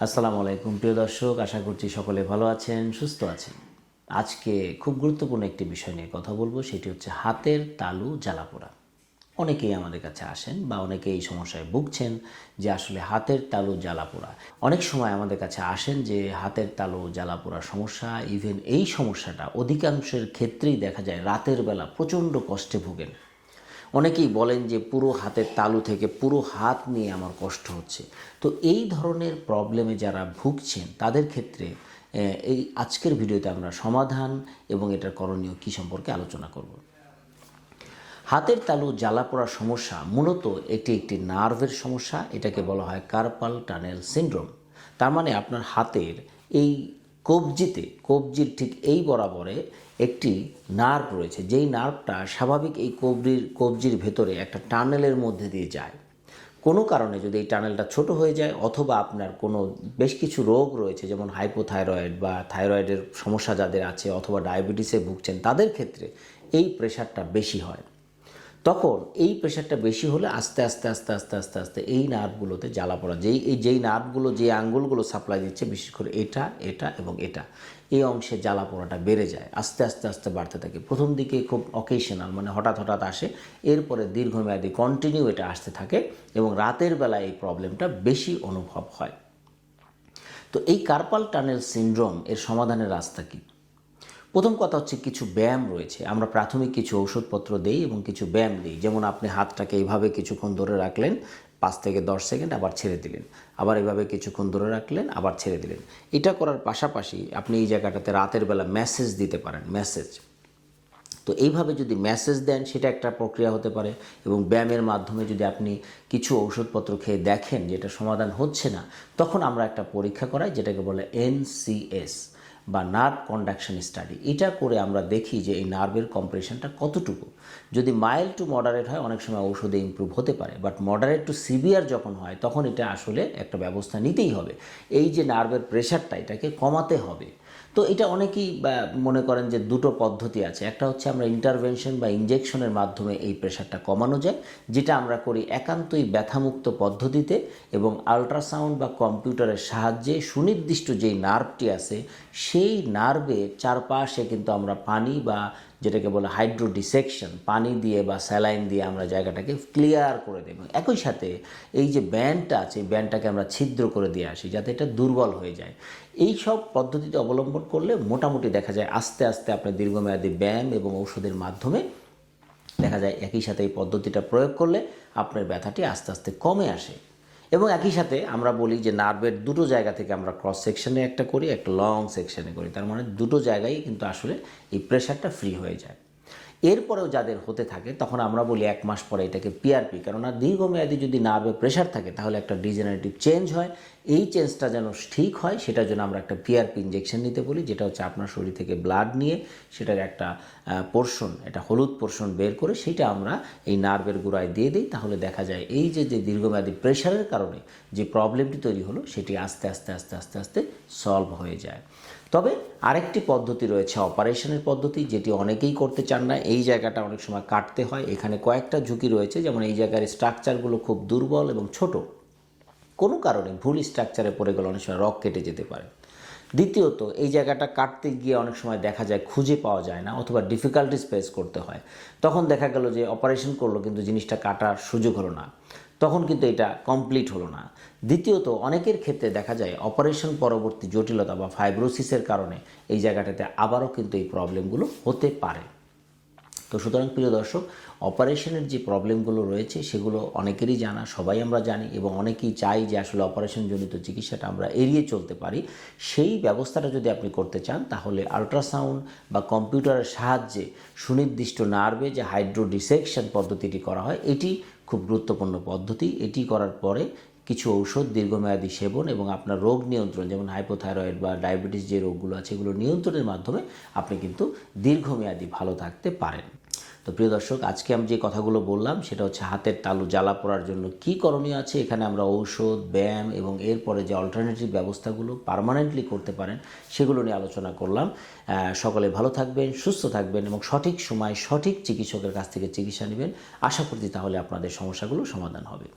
আসসালামু আলাইকুম প্রিয় দর্শক, আশা করছি সকলে ভালো আছেন, সুস্থ আছেন। আজকে খুব গুরুত্বপূর্ণ একটি বিষয় নিয়ে কথা বলবো, সেটি হচ্ছে হাতের তালু জ্বালাপোড়া। অনেকেই আমাদের কাছে আসেন বা অনেকে এই সমস্যায় ভুগছেন যে আসলে হাতের তালু জ্বালাপোড়া। অনেক সময় আমাদের কাছে আসেন যে হাতের তালু জ্বালাপোড়ার সমস্যা, ইভেন এই সমস্যাটা অধিকাংশের ক্ষেত্রেই দেখা যায় রাতের বেলা প্রচণ্ড কষ্টে ভোগেন। অনেকেই বলেন যে পুরো হাতের তালু থেকে পুরো হাত নিয়ে আমার কষ্ট হচ্ছে। তো এই ধরনের প্রবলেমে যারা ভুগছেন তাদের ক্ষেত্রে এই আজকের ভিডিওতে আমরা সমাধান এবং এটার করণীয় কী সম্পর্কে আলোচনা করব। হাতের তালু জ্বালা পোড়ার সমস্যা মূলত এটি একটি নার্ভের সমস্যা। এটাকে বলা হয় কার্পাল টানেল সিনড্রোম। তার মানে আপনার হাতের এই কবজির ঠিক এই বরাবরে একটি নার্ভ রয়েছে, যেই নার্ভটা স্বাভাবিক এই কবজির ভেতরে একটা টানেলের মধ্যে দিয়ে যায়। কোনো কারণে যদি এই টানেলটা ছোট হয়ে যায় অথবা আপনার কোনো বেশ কিছু রোগ রয়েছে, যেমন হাইপোথাইরয়েড বা থাইরয়েডের সমস্যা যাদের আছে অথবা ডায়াবেটিসে ভুগছেন, তাদের ক্ষেত্রে এই প্রেশারটা বেশি হয়। তখন এই প্রেশারটা বেশি হলে আস্তে আস্তে আস্তে আস্তে আস্তে আস্তে এই নার্ভগুলোতে জ্বালা পড়া, যেই নার্ভগুলো যে আঙ্গুলগুলো সাপ্লাই দিচ্ছে, বিশেষ করে এটা এটা এবং এটা, এই অংশে জ্বালা পোড়াটা বেড়ে যায়, আস্তে আস্তে আস্তে বাড়তে থাকে। প্রথম দিকে খুব অকেশনাল, মানে হঠাৎ হঠাৎ আসে, এরপরে দীর্ঘমেয়াদী কন্টিনিউ এটা আসতে থাকে এবং রাতের বেলায় এই প্রবলেমটা বেশি অনুভব হয়। তো এই কার্পাল টানেল সিনড্রোম এর সমাধানের রাস্তা কী? প্রথম কথা হচ্ছে কিছু ব্যায়াম রয়েছে। আমরা প্রাথমিক কিছু ঔষধপত্র দেই এবং কিছু ব্যায়াম দিই। যেমন আপনি হাতটাকে এইভাবে কিছুক্ষণ ধরে রাখলেন ৫ থেকে ১০ সেকেন্ড, আবার ছেড়ে দিলেন, আবার এভাবে কিছুক্ষণ ধরে রাখলেন, আবার ছেড়ে দিলেন। এটা করার পাশাপাশি আপনি এই জায়গাটাতে রাতের বেলা ম্যাসেজ দিতে পারেন, ম্যাসেজ। তো এইভাবে যদি ম্যাসেজ দেন, সেটা একটা প্রক্রিয়া হতে পারে। এবং ব্যায়ামের মাধ্যমে যদি আপনি কিছু ঔষধপত্র খেয়ে দেখেন যে এটা সমাধান হচ্ছে না, তখন আমরা একটা পরীক্ষা করাই, যেটাকে বলে এনসিএস বা নার্ভ কন্ডাকশন স্টাডি। এটা করে আমরা দেখি যে এই নার্ভের কম্প্রেশনটা কতটুকু। যদি মাইল্ড টু মডারেট হয়, অনেক সময় ঔষধে ইমপ্রুভ হতে পারে, বাট মডারেট টু সিভিয়ার যখন হয়, তখন এটা আসলে একটা ব্যবস্থা নিতেই হবে। এই যে নার্ভের প্রেশারটা, এটাকে কমাতে হবে। তো এটা অনেকেই মনে করেন যে দুটো পদ্ধতি আছে। একটা হচ্ছে আমরা ইন্টারভেনশন বা ইনজেকশনের মাধ্যমে এই প্রেশারটা কমানো যায়, যেটা আমরা করি একান্তই ব্যথামুক্ত পদ্ধতিতে এবং আল্ট্রাসাউন্ড বা কম্পিউটারের সাহায্যে সুনির্দিষ্ট যেই নার্ভটি আছে সেই নার্ভের চারপাশে কিন্তু আমরা পানি বা যেটাকে বলে হাইড্রো ডিসেকশন, পানি দিয়ে বা স্যালাইন দিয়ে আমরা জায়গাটাকে ক্লিয়ার করে দেব। একই সাথে এই যে ব্যান্ডটা আছে, এই ব্যান্ডটাকে আমরা ছিদ্র করে দিয়ে আসি যাতে এটা দুর্বল হয়ে যায়। এই সব পদ্ধতিতে অবলম্বন করলে মোটামুটি দেখা যায় আস্তে আস্তে আপনার দীর্ঘমেয়াদী ব্যায়াম এবং ঔষধের মাধ্যমে দেখা যায় একই সাথে এই পদ্ধতিটা প্রয়োগ করলে আপনার ব্যথাটি আস্তে আস্তে কমে আসে। এবং একই সাথে আমরা বলি যে নার্ভের দুটো জায়গা থেকে আমরা ক্রস সেকশনে একটা করি, একটা লং সেকশনে করি। তার মানে দুটো জায়গায় কিন্তু আসলে এই প্রেশারটা ফ্রি হয়ে যায়। এরপরেও যাদের হতে থাকে, তখন আমরা বলি ১ মাস পরে এটাকে পিআরপি। কেননা দীর্ঘমেয়াদী যদি নার্ভে প্রেশার থাকে, তাহলে একটা ডিজেনারেটিভ চেঞ্জ হয়। এই চেঞ্জটা যেন ঠিক হয়, সেটার জন্য আমরা একটা পিআরপি ইঞ্জেকশন নিতে বলি, যেটা হচ্ছে আপনার শরীর থেকে ব্লাড নিয়ে সেটার একটা পোর্শন, এটা হলুদ পোর্শন বের করে সেটা আমরা এই নার্ভের গোড়ায় দিয়ে দিই। তাহলে দেখা যায় এই যে দীর্ঘমেয়াদী প্রেশারের কারণে যে প্রবলেমটি তৈরি হলো, সেটি আস্তে আস্তে আস্তে আস্তে আস্তে সলভ হয়ে যায়। তবে আরেকটি পদ্ধতি রয়েছে অপারেশনের পদ্ধতি, যেটি অনেকেই করতে চান না। এই জায়গাটা অনেক সময় কাটতে হয়। এখানে কয়েকটা ঝুঁকি রয়েছে, যেমন এই জায়গার স্ট্রাকচারগুলো খুব দুর্বল এবং ছোট। কোনো কারণে ভুল স্ট্রাকচারে পড়ে গেলে অনেক সময় রগ কেটে যেতে পারে। দ্বিতীয়ত, এই জায়গাটা কাটতে গিয়ে অনেক সময় দেখা যায় খুঁজে পাওয়া যায় না অথবা ডিফিকাল্টিস ফেস করতে হয়। তখন দেখা গেল যে অপারেশন করলো কিন্তু জিনিসটা কাটার সুযোগ হলো না, তখন কিন্তু এটা কমপ্লিট হলো না। দ্বিতীয়ত, অনেকের ক্ষেত্রে দেখা যায় অপারেশন পরবর্তী জটিলতা বা ফাইব্রোসিসের কারণে এই জায়গাটাতে আবারও কিন্তু এই প্রবলেমগুলো হতে পারে। তো সুতরাং প্রিয় দর্শক, অপারেশনের যে প্রবলেমগুলো রয়েছে সেগুলো অনেকেরই জানা, সবাই আমরা জানি, এবং অনেকেই চাই যে আসলে অপারেশনজনিত চিকিৎসাটা আমরা এড়িয়ে চলতে পারি। সেই ব্যবস্থাটা যদি আপনি করতে চান, তাহলে আল্ট্রাসাউন্ড বা কম্পিউটারের সাহায্যে সুনির্দিষ্ট নার্ভে যে হাইড্রো ডিসেকশন পদ্ধতিটি করা হয়, এটি খুব গুরুত্বপূর্ণ পদ্ধতি। এটি করার পরে কিছু ঔষধ দীর্ঘমেয়াদী সেবন এবং আপনার রোগ নিয়ন্ত্রণ, যেমন হাইপোথাইরয়েড বা ডায়াবেটিস যে রোগগুলো আছে, এগুলো নিয়ন্ত্রণের মাধ্যমে আপনি কিন্তু দীর্ঘমেয়াদী ভালো থাকতে পারেন। তো প্রিয় দর্শক, আজকে আমি যে কথাগুলো বললাম সেটা হচ্ছে হাতের তালু জ্বালা পোড়ার জন্য কী করণীয় আছে। এখানে আমরা ঔষধ, ব্যায়াম এবং এরপরে যে অল্টারনেটিভ ব্যবস্থাগুলো পার্মানেন্টলি করতে পারেন সেগুলো নিয়ে আলোচনা করলাম। সকলে ভালো থাকবেন, সুস্থ থাকবেন এবং সঠিক সময় সঠিক চিকিৎসকের কাছ থেকে চিকিৎসা নেবেন। আশা করছি তাহলে আপনাদের সমস্যাগুলো সমাধান হবে।